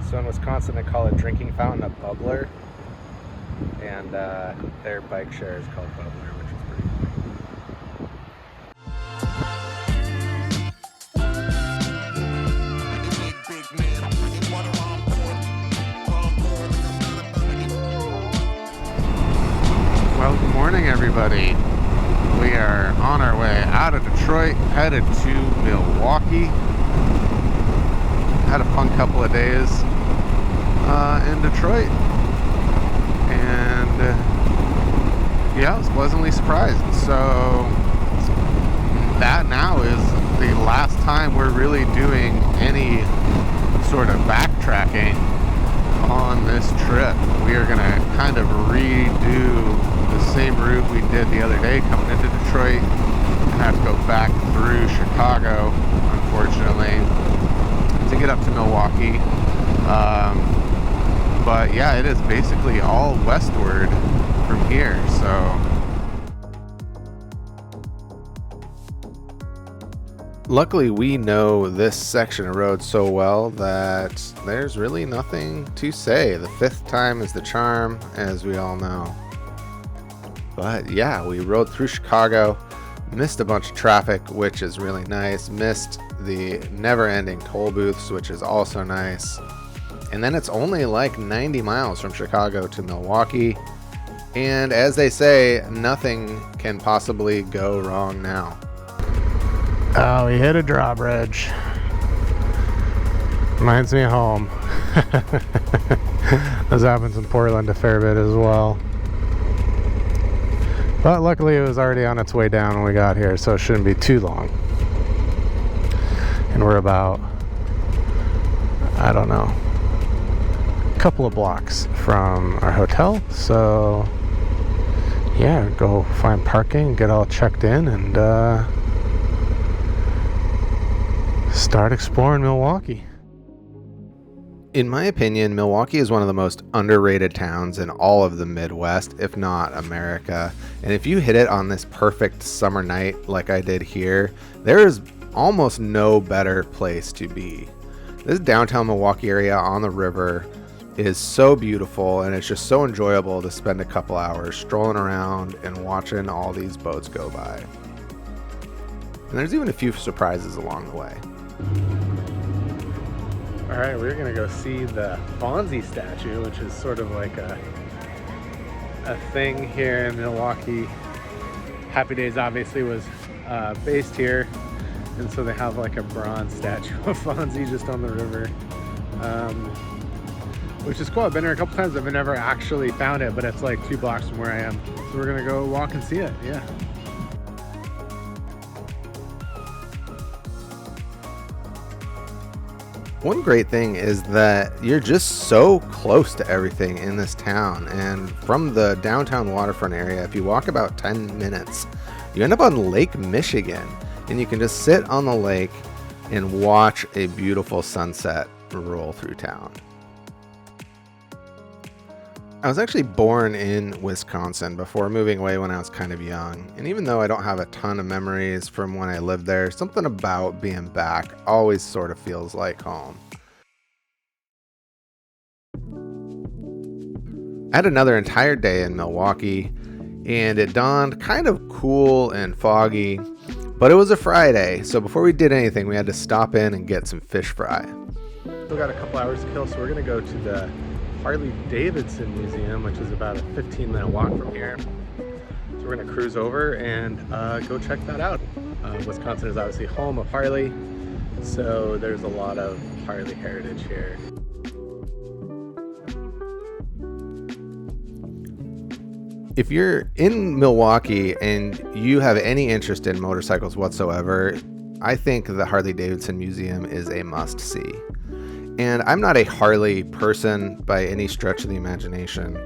So in Wisconsin, they call a drinking fountain a bubbler, and their bike share is called Bubbler, which is pretty cool. Well, good morning, everybody. We are on our way out of Detroit, headed to Milwaukee. Had a fun couple of days in Detroit, and yeah, I was pleasantly surprised. So that now is the last time we're really doing any sort of backtracking on this trip. We are going to kind of redo the same route we did the other day coming into Detroit and have to go back through Chicago, unfortunately, to get up to Milwaukee. But yeah, it is basically all westward from here. So luckily we know this section of road so well that there's really nothing to say. The fifth time is the charm, as we all know. But yeah, we rode through Chicago, missed a bunch of traffic, which is really nice, missed the never-ending toll booths, which is also nice. And then it's only like 90 miles from Chicago to Milwaukee. And as they say, nothing can possibly go wrong now. Oh, we hit a drawbridge. Reminds me of home. This happens in Portland a fair bit as well. But luckily it was already on its way down when we got here, so it shouldn't be too long. And we're about, I don't know, a couple of blocks from our hotel. So yeah, go find parking, get all checked in, and start exploring Milwaukee. In my opinion, Milwaukee is one of the most underrated towns in all of the Midwest, if not America. And if you hit it on this perfect summer night like I did here, there is almost no better place to be. This downtown Milwaukee area on the river is so beautiful, and it's just so enjoyable to spend a couple hours strolling around and watching all these boats go by. And there's even a few surprises along the way. All right, we're gonna go see the Fonzie statue, which is sort of like a thing here in Milwaukee. Happy Days obviously was based here, and so they have like a bronze statue of Fonzie just on the river, which is cool. I've been here a couple times. I've never actually found it, but it's like 2 blocks from where I am. So we're gonna go walk and see it. Yeah. One great thing is that you're just so close to everything in this town, and from the downtown waterfront area, if you walk about 10 minutes, you end up on Lake Michigan, and you can just sit on the lake and watch a beautiful sunset roll through town. I was actually born in Wisconsin before moving away when I was kind of young, and even though I don't have a ton of memories from when I lived there, something about being back always sort of feels like home. I had another entire day in Milwaukee, and it dawned kind of cool and foggy, but it was a Friday, so before we did anything, we had to stop in and get some fish fry. Still got a couple hours to kill, so we're gonna go to the Harley Davidson Museum, which is about a 15-minute walk from here. So we're gonna cruise over and go check that out. Wisconsin is obviously home of Harley, so there's a lot of Harley heritage here. If you're in Milwaukee and you have any interest in motorcycles whatsoever, I think the Harley Davidson Museum is a must-see. And I'm not a Harley person by any stretch of the imagination.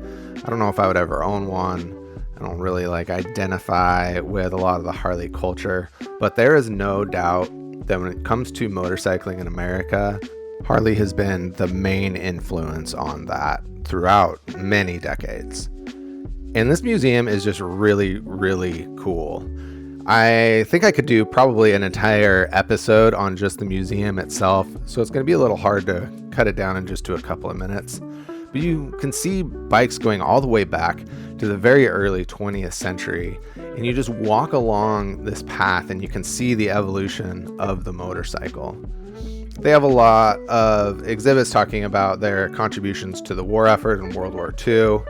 I don't know if I would ever own one. I don't really identify with a lot of the Harley culture, but there is no doubt that when it comes to motorcycling in America, Harley has been the main influence on that throughout many decades. And this museum is just really, really cool. I think I could do probably an entire episode on just the museum itself, so it's going to be a little hard to cut it down in just to a couple of minutes. But you can see bikes going all the way back to the very early 20th century, and you just walk along this path and you can see the evolution of the motorcycle. They have a lot of exhibits talking about their contributions to the war effort in World War II,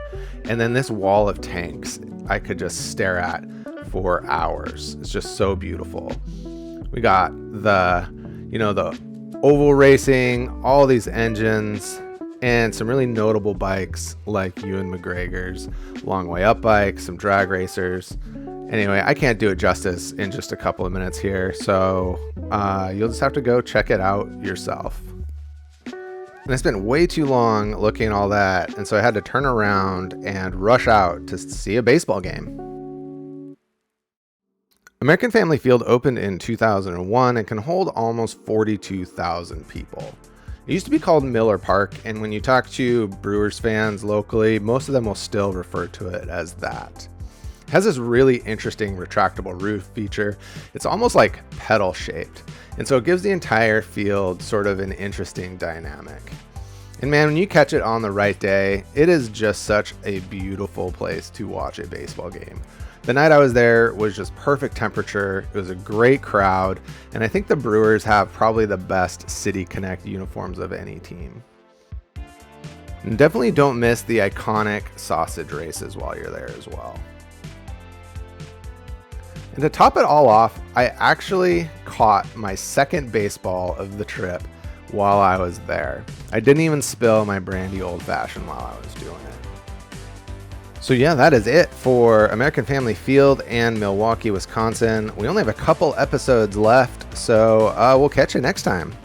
and then this wall of tanks I could just stare at for hours. It's just so beautiful. We got the oval racing, all these engines, and some really notable bikes like Ewan McGregor's long way up bike, some drag racers. Anyway, I can't do it justice in just a couple of minutes here, so you'll just have to go check it out yourself. And I spent way too long looking at all that, and so I had to turn around and rush out to see a baseball game. American Family Field opened in 2001 and can hold almost 42,000 people. It used to be called Miller Park, and when you talk to Brewers fans locally, most of them will still refer to it as that. It has this really interesting retractable roof feature. It's almost like pedal shaped, and so it gives the entire field sort of an interesting dynamic. And man, when you catch it on the right day, it is just such a beautiful place to watch a baseball game. The night I was there was just perfect temperature. It was a great crowd, and I think the Brewers have probably the best City Connect uniforms of any team. And definitely don't miss the iconic sausage races while you're there as well. And to top it all off, I actually caught my second baseball of the trip while I was there. I didn't even spill my brandy old fashioned while I was doing it. So yeah, that is it for American Family Field and Milwaukee, Wisconsin. We only have a couple episodes left, so we'll catch you next time.